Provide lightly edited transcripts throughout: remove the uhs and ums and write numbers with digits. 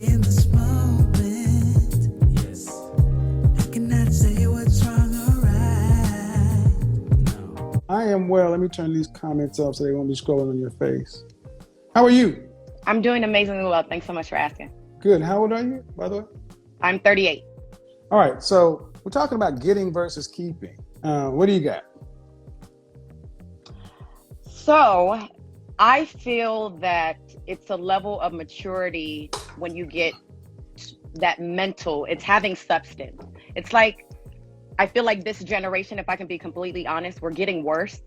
In this moment, yes, I cannot say what's wrong or right. No. I am well. Let me turn these comments up so they won't be scrolling on your face. How are you? I'm doing amazingly well. Thanks so much for asking. Good. How old are you, by the way? I'm 38. All right. So we're talking about getting versus keeping. What do you got? So I feel that it's a level of maturity when you get that mental, it's having substance. It's like, I feel like this generation, if I can be completely honest, we're getting worse.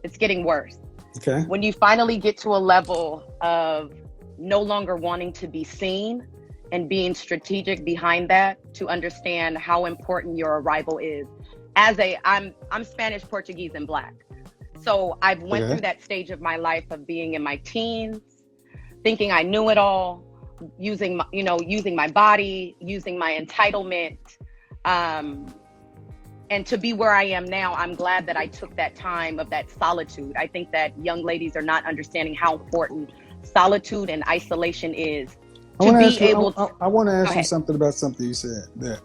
It's getting worse. Okay. When you finally get to a level of no longer wanting to be seen and being strategic behind that to understand how important your arrival is. I'm Spanish, Portuguese, and Black. So I've went Okay. through that stage of my life of being in my teens, thinking I knew it all, using my body, using my entitlement. Um, and to be where I am now, I'm glad that I took that time of that solitude. I think that young ladies are not understanding how important solitude and isolation is I to want to be ask you. able to I want to go ask you ahead. something about something you said there,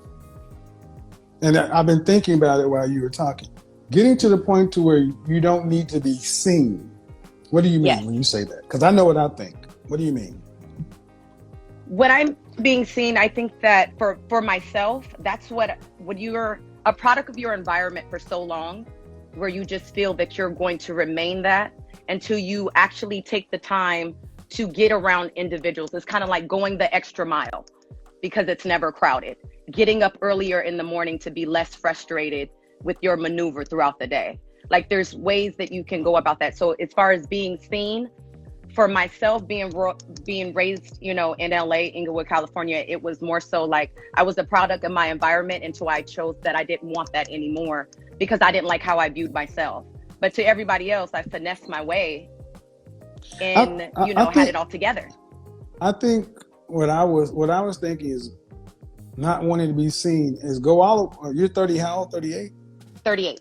and I've been thinking about it while you were talking. Getting to the point to where you don't need to be seen. What do you mean Yes. when you say that? Because I know what I think. What do you mean? When I'm being seen, I think that for myself, that's what when you're a product of your environment for so long, where you just feel that you're going to remain that until you actually take the time to get around individuals. It's kind of like going the extra mile because it's never crowded. Getting up earlier in the morning to be less frustrated with your maneuver throughout the day. Like there's ways that you can go about that. So as far as being seen, for myself being raised, in LA, Inglewood, California, it was more so like I was a product of my environment until I chose that I didn't want that anymore because I didn't like how I viewed myself. But to everybody else, I finessed my way I, and, I had think it all together. I think what I was thinking is not wanting to be seen is go all. You're 30. How old? 38. 38.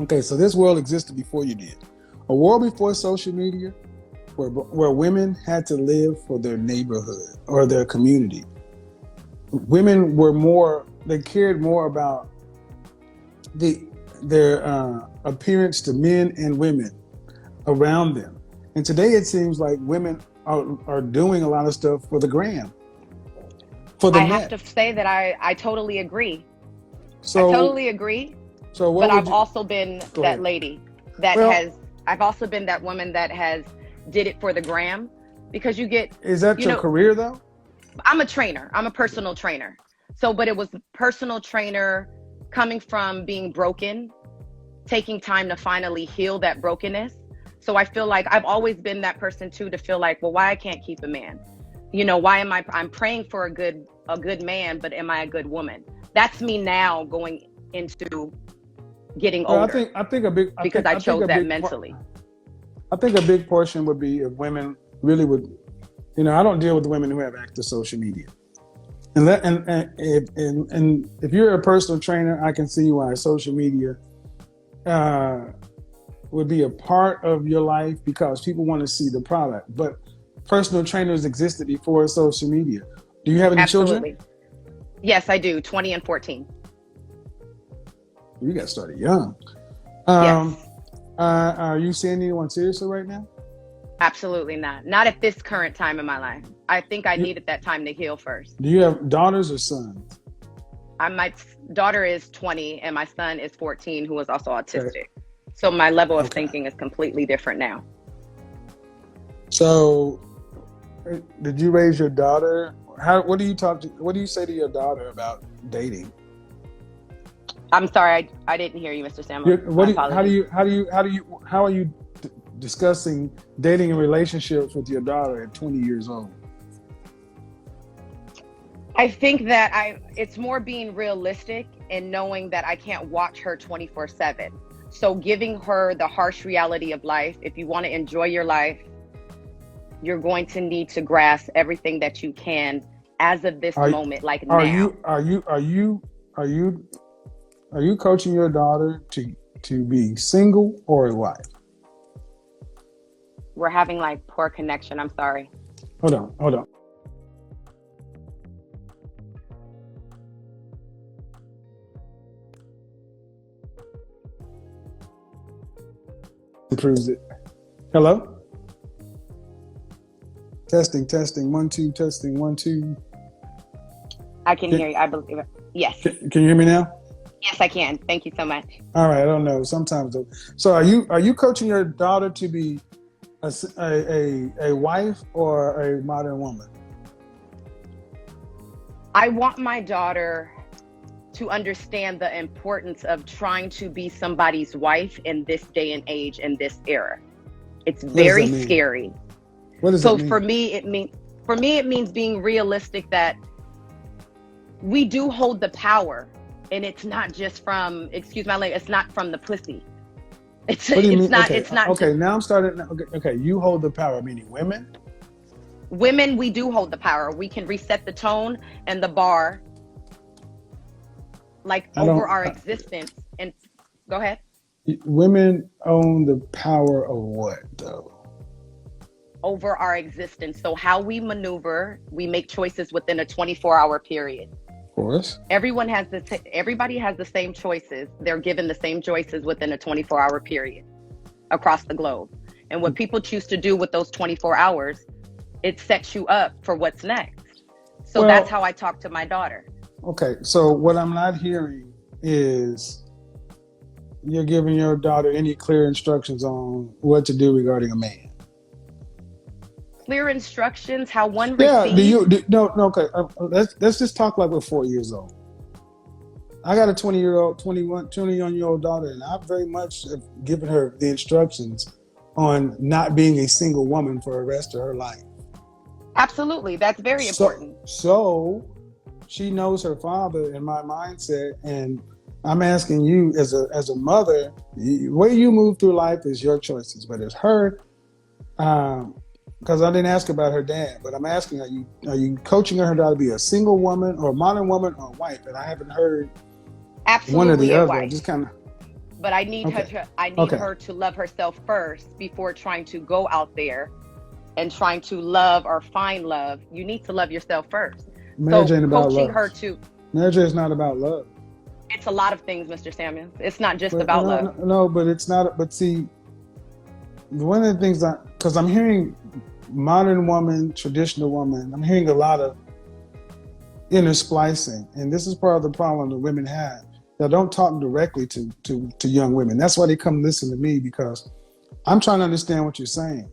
Okay, so this world existed before you did. A world before social media, where women had to live for their neighborhood or their community. Women were more. They cared more about the their appearance to men and women around them. And today it seems like women are doing a lot of stuff for the gram, for the I have net. to say that I totally agree. I So totally agree. so what But would I've you also been go that ahead? lady that Well, I've also been that woman that has did it for the gram because is that you your know, career though? I'm a trainer. I'm a personal trainer. So, but it was personal trainer coming from being broken, taking time to finally heal that brokenness. So I feel like I've always been that person too to feel like, well, why I can't keep a man? Why I'm praying for a good man, but am I a good woman? That's me now going into getting Well, older because I chose that mentally. I think a big portion would be if women really would. I don't deal with women who have active social media. And if you're a personal trainer, I can see why social media uh, would be a part of your life because people want to see the product. But personal trainers existed before social media. Do you have any children? Absolutely. Yes, I do. 20 and 14. You got started young. Um, Yes. are you seeing anyone seriously right now? Absolutely not. Not at this current time in my life. I think I You, needed that time to heal first. do you have daughters or sons? My daughter is 20 and my son is 14, who is also Okay. autistic. So my level of Okay. thinking is completely different now. So, did you raise your daughter? What do you talk to? What do you say to your daughter about dating? I'm sorry, I didn't hear you, Mr. Samuel. What My do you, apologies. how are you discussing dating and relationships with your daughter at 20 years old? I think that it's more being realistic and knowing that I can't watch her 24/7. So giving her the harsh reality of life. If you want to enjoy your life, you're going to need to grasp everything that you can as of this Are moment, like are now. you are you are you are you are you coaching your daughter to be single or a wife? We're having like poor connection. I'm sorry. Hold on, hold on. Improves it. Hello? Testing, testing, 1, 2, testing, 1, 2. I can hear you. I believe it. Yes. Can you hear me now? Yes, I can. Thank you so much. All right. I don't know. Sometimes though. So are you coaching your daughter to be a wife or a modern woman? I want my daughter to understand the importance of trying to be somebody's wife in this day and age, in this era. It's very scary. What does that mean? For me, it means being realistic that we do hold the power, and it's not just from, excuse my language, it's not from the pussy. It's not. Okay. It's not. Okay, now I'm starting. Okay, you hold the power, meaning women. Women, we do hold the power. We can reset the tone and the bar, like over our existence. And go ahead. Women own the power of what, though? Over our existence. So how we maneuver, we make choices within a 24-hour period. Of course. Everybody has the same choices. They're given the same choices within a 24-hour period across the globe. And what people choose to do with those 24 hours, it sets you up for what's next. So that's how I talk to my daughter. Okay, so what I'm not hearing is you're giving your daughter any clear instructions on what to do regarding a man. Clear instructions, how one receives. Okay. Let's just talk like we're 4 years old. I got a 21-year-old daughter, and I very much have given her the instructions on not being a single woman for the rest of her life. Absolutely, that's very important. So she knows her father and my mindset, and I'm asking you as a mother, the way you move through life is your choices, but it's her. Because I didn't ask about her dad, but I'm asking, are you coaching her to be a single woman or a modern woman or a wife? And I haven't heard one or the other. I just kind of. But I need her to love herself first before trying to go out there and trying to love or find love. You need to love yourself first. Marriage ain't about coaching love. her to. Marriage is not about love. It's a lot of things, Mr. Samuels. It's not just about love. No, but it's not. But see, one of the things because I'm hearing modern woman, traditional woman, I'm hearing a lot of inner splicing, and this is part of the problem that women have. They don't talk directly to young women. That's why they come listen to me, because I'm trying to understand what you're saying.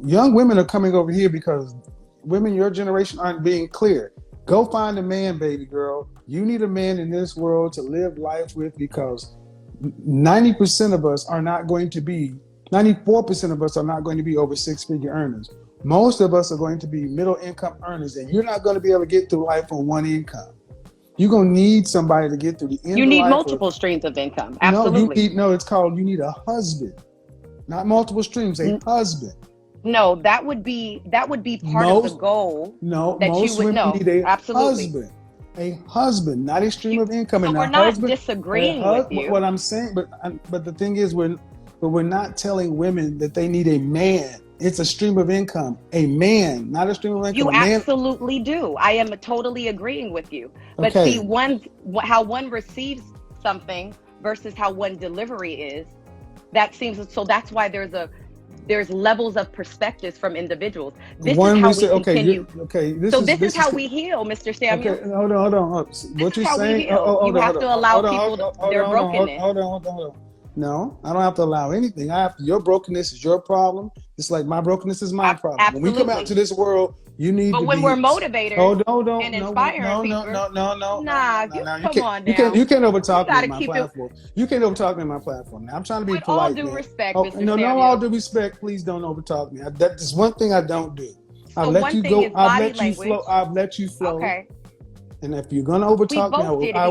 Young women are coming over here because women your generation aren't being clear. Go find a man, baby girl. You need a man in this world to live life with, because 90% of us are not going to be 94% of us are not going to be over six-figure earners. Most of us are going to be middle-income earners, and you're not going to be able to get through life on one income. You're going to need somebody to get through the end of life. You need multiple streams of income. Absolutely. It's called, you need a husband. Not multiple streams, a husband. No, that would be part of the goal. Most women need a husband. A husband, not a stream of income. So and we're not disagreeing with you. What I'm saying, but the thing is, we're not telling women that they need a man. It's a stream of income. A man, not a stream of income. You absolutely do. I am totally agreeing with you. But see, how one receives something versus how one delivery is, that's why there's levels of perspectives from individuals. This is how we continue. This is how we heal, Mr. Samuel. Okay, hold on. What you're saying? You have to allow people their brokenness. Hold on. No, I don't have to allow anything. Your brokenness is your problem. It's like my brokenness is my problem. Absolutely. When we come out to this world, you need to be. But when we're motivators and inspiring people. No. Come on now. You can't overtalk me on my platform. You can't overtalk me on my platform. Now, I'm trying to be polite. With all due respect, Mr. Samuel. No, all due respect, please don't overtalk me. That's one thing I don't do. I'll let you go. I'll let you flow. Okay. And if you're going to overtalk me, I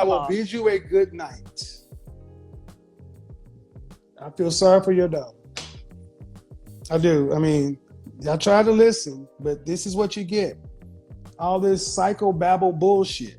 will bid you a good night. I feel sorry for your daughter. I do. I mean, I try to listen, but this is what you get. All this psychobabble bullshit.